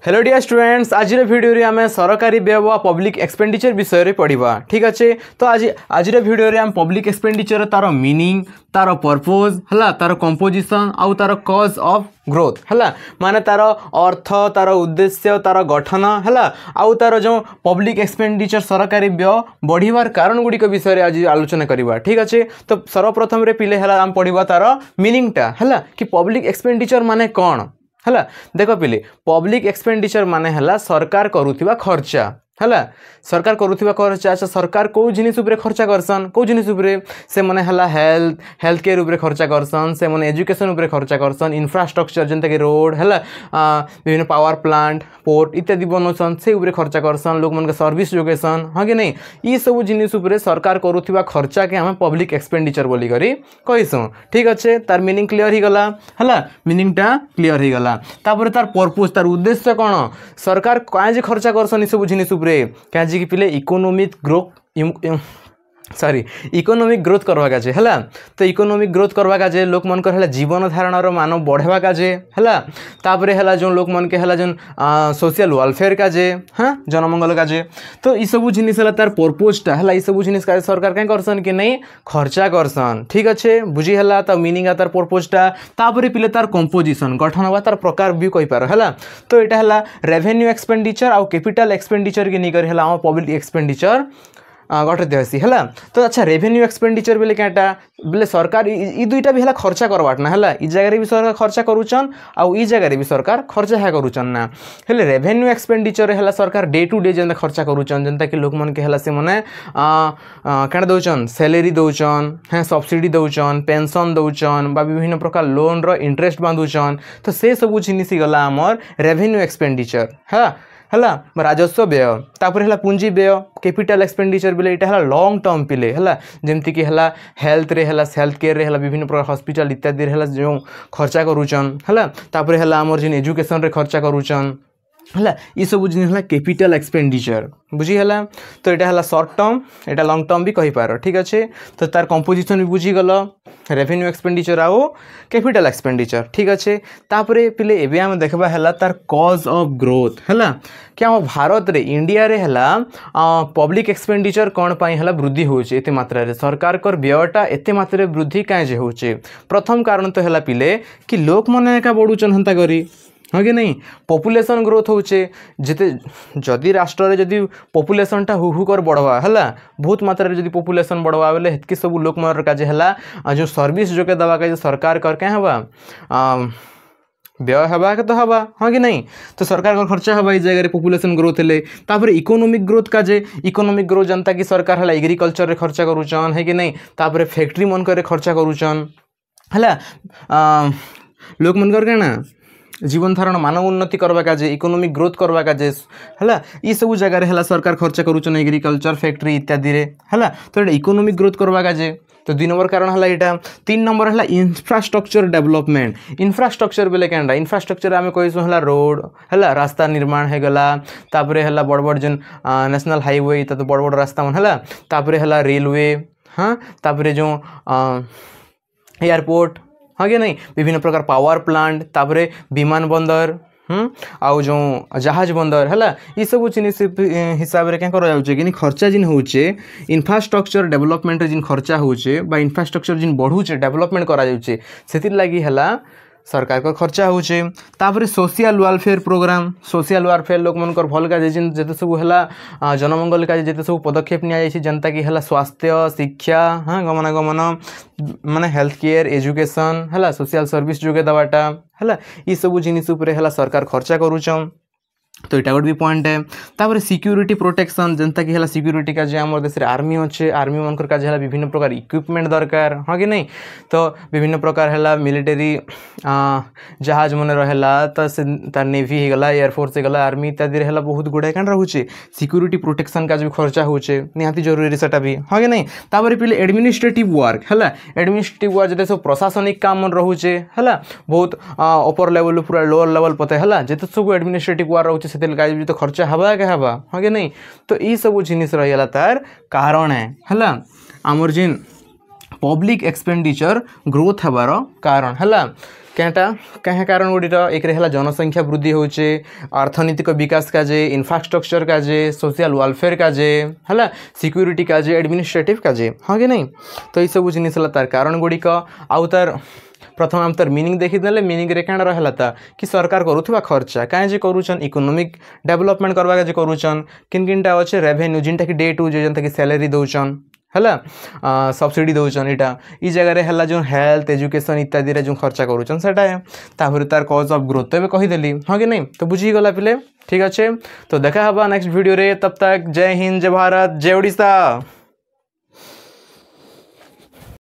Hello dear students, आज video रे आम सरकारी व्यय व पब्लिक एक्सपेंडिचर विषय रे पढ़ा। ठीक अच्छे, तो आज वीडियो रे आम पब्लिक एक्सपेंडिचर तार मीनिंग, तार पर्पज है, तार कंपोजिशन आउ तार कॉज ऑफ ग्रोथ है, माने तार अर्थ, तार उद्देश्य, तार गठन है, आउ तार जो पब्लिक एक्सपेंडिचर सरकारी व्यय बढ़िवार कारण गुड़िक विषय रे आज आलोचना करवा। ठीक अच्छे, तो सर्वप्रथम रे पिले है आम पढ़ा तार मीनिंगटा है कि पब्लिक एक्सपेंडिचर माने कौन है। देख पिले, पब्लिक एक्सपेंडिचर माने है सरकार करुवा खर्चा है, सरकार करुवा खर्चा। अच्छा, सरकार कौ जिनिस उपरे खर्चा करसन, कौ जिनिस उपरे से माने है हेल्थ केयर उपरे खर्चा करसन, से माने एजुकेशन उपरे खर्चा करसन, इंफ्रास्ट्रक्चर जेंता कि रोड है, विभिन्न पावर प्लांट, पोर्ट इत्यादि बनौसन, से उपरे खर्चा करसन, लोक मन के सर्विस जोगेसन। हाँ कि नहीं, ये सब जिनिस उपरे सरकार करुवा खर्चा के आम पब्लिक एक्सपेंडिचर बोली करी कहीसुँ। ठीक अच्छे, तार मीनिंग क्लियर ही गला है, मीनिंगटा क्लियर ही गला। तापर तार पर्पज, तार उद्देश्य कौन, सरकार काहे खर्चा करसन सब जिनिस उपरे काजी कि पिले इकोनॉमिक ग्रोथ करवा काजे है। तो इकोनॉमिक ग्रोथ करवा काजे लोक मन कर जीवन धारण मान बढ़ेवा काजे है, तापरे है जो लोक मन के है जो सोशल वेलफेयर काजे, हाँ जनमंगल काजे। तो ये सब जिनिस है तार पर्पजटा है, ये सब जिनिस काजे सरकार क्या करसन कि नहीं खर्चा करसन। ठीक अच्छे, बुझी है तो मीनिंग है तार पर्पजटा। तापरे पिले तार कंपोजिशन गठन हुआ तार प्रकार भी कही पार है। तो यहाँ है रेवेन्यू एक्सपेंडिचर आउ कैपिटल एक्सपेंडिचर के निकर है आम पब्लिक एक्सपेंडिचर गठे देसी है। तो अच्छा, रेवेन्यू एक्सपेंडिचर बेले क्या बोले सरकार ई दुईटा भी है खर्चा करवाटना है, ई जगह भी सरकार खर्चा करुचन आउ ई जगह भी सरकार खर्चा है करुचन ना। हेले रेवेन्यू एक्सपेंडिचर है सरकार डे टू डे जेंता खर्चा करुचन, जेंता कि लोक मन के है से माने क्या दौचन सैलरी दौचन, हाँ सब्सिडी दौचन, पेंशन दौचन, बा विभिन्न प्रकार लोन रो इंटरेस्ट बांधुचन। तो से सब जिनिस गला आमर रेवेन्यू एक्सपेंडिचर है राजस्व व्यय। तापर है पुंजी व्यय कैपिटल एक्सपेंडिचर बेले यहाँ है लॉन्ग टर्म पिले है, जमती कि है हेल्थ रे है, हेल्थ केयर रे है, विभिन्न प्रकार हॉस्पिटल इत्यादि है जो खर्चा करुचन है। तापर है आमर जिन एजुकेशन रे खर्चा करुचन है, ये सब जिन है कैपिटल एक्सपेंडिचर बुझी है। तो यहाँ है शॉर्ट टर्म, यहाँ लॉन्ग टर्म भी कही पार। ठीक अच्छे, तो तार कंपोजिशन भी बुझीगल रेवेन्यू एक्सपेंडिचर आउ कैपिटल एक्सपेंडिचर। ठीक अच्छे, तापरे पिले एबे आम देखबा है तार कॉज ऑफ ग्रोथ है कि आम भारत रे इंडिया रे है पब्लिक एक्सपेंडिचर कौन पाई है वृद्धि होचे एते मात्रा रे, सरकार कर व्ययटा एते मात्रा वृद्धि काहे जे होचे। प्रथम कारण तो है पिले कि लोक मन एका बढ़ुचन हंता करी, हाँ कि नहीं पॉपुलेशन ग्रोथ होचे जिते जदि राष्ट्र रे जदि पॉपुलेशनटा हु कर बढ़वा है, बहुत मात्रा रे जदि पॉपुलेशन बढ़वा बेले हेतकी सब लोक मन का है जो सर्विस जोगे दवा का सरकार कर क्या हवा व्यय हवा के तो हवा, हाँ कि नहीं। तो सरकार का खर्चा हवा इस जगह पॉपुलेशन ग्रोथ है। तापर इकोनॉमिक ग्रोथ का जे इकोनॉमिक ग्रोथ जनता कि सरकार है एग्रीकल्चर रे खर्चा करुचन है कि नहीं, तापर फैक्ट्री मन करे खर्चा करुचन है, लोक मन कर क्या जीवन धारण मानव उन्नति करवा काजे इकोनॉमिक ग्रोथ करवा काजे है, ये सब जगह है सरकार खर्चा करुचन एग्रीकल्चर फैक्ट्री इत्यादि रे है। तो ये इकोनॉमिक ग्रोथ करवा काजे। तो 2 नंबर कारण है यहाँ। 3 नंबर है इंफ्रास्ट्रक्चर डेवलपमेंट। इंफ्रास्ट्रक्चर बेले क्या इंफ्रास्ट्रक्चर आम कहीसुँ है रोड है, रास्ता निर्माण हो गला, तापरे है बड़ बड़ जेन नेशनल हाईवे तो बड़ बड़ रास्ता मन है, तापरे है रेलवे, हाँ तापरे जो एयरपोर्ट, हाँ कि नहीं विभिन्न प्रकार पावर प्लांट, तापरे विमान बंदर आउ जो जहाज बंदर है, ये सब जिनिस हिसाब से क्या कर खर्चा जिन होचे इंफ्रास्ट्रक्चर डेवलपमेंट जिन खर्चा होचे बा इंफ्रास्ट्रक्चर जिन बढ़ुचे डेवलपमेंट करा जाउचे सेतिर लागी है सरकार का खर्चा होचे। तापर social welfare programme, social welfare लोक मनकर भल का जिते सब है जनमंगल का जिते सब पदक्षेप नि जनता कि है स्वास्थ्य शिक्षा, हाँ गमनागमन माने हेल्थ केयर एजुकेशन है, सोशल सर्विस जोगे दवाटा है, ये सब जिनिस उपरे है सरकार खर्चा करुचन। तो यहाँ गोटे भी पॉइंट है। तापर सिक्यूरिटी प्रोटेक्शन जनता कि है सिक्यूरिटी का आम देश में आर्मी अच्छे, आर्मी मनकर का है विभिन्न प्रकार इक्विपमेंट दरकार, हाँ कि नहीं। तो विभिन्न प्रकार है मिलिटेरी जहाज मन रहा, तो से तार नेवी हो गला, एयरफोर्स हो गला, आर्मी इत्यादि है बहुत गुड़ाए क्या रोचे सिक्यूरिटी प्रोटेक्शन का जो खर्चा होचे निहाती जरूरी सेटा भी, हाँ कि नहीं। तापर पिले एडमिनिस्ट्रेटिव वर्क है, एडमिनिस्ट्रेटिव वर्क जो सब प्रशासनिक काम मन रोचे है बहुत अपर लेवल पूरा लोअर लेवल पते है जिते सब एडमिनिस्ट्रेटिव वर्क रोचे से तो खर्चा हवा क्या हवा, हाँ कि नहीं। तो ये सब जिनिस रहीगला तार कारण है आमर जिन पब्लिक एक्सपेंडिचर ग्रोथ हबार कारण है क्या क्या कारण गुड़िर एक जनसंख्या वृद्धि होचे अर्थनीतिक विकास काजे इंफ्रास्ट्रक्चर काजे सोशल वेलफेयर काजे है सिक्यूरीटी काजे एडमिनिस्ट्रेटिव काजे हाँ कि नहीं तो ये सब जिनिस तार कारण गुड़िक आउ तार प्रथम आम तार मीनिंग देखीदे मीनिंग रे क्या रहा कि सरकार करुवा खर्चा कहीं करुचन इकोनॉमिक डेवलपमेंट करवा जे करुचन किन किनटा अच्छे रेवेन्यू जिनटा कि डे टू जेनता कि सैलरी दौचन है सब्सिडी दौचन यहाँ इ जगह है जो हेल्थ एजुकेशन इत्यादि जो खर्चा करुचन सेटा तापर तार कज ऑफ ग्रोथ तो कहीदेली हाँ कि नहीं तो बुझीगला पिले ठीक अच्छे तो देखा हवा नेक्स्ट वीडियो रे तब तक जय हिंद जय भारत जय ओडिशा।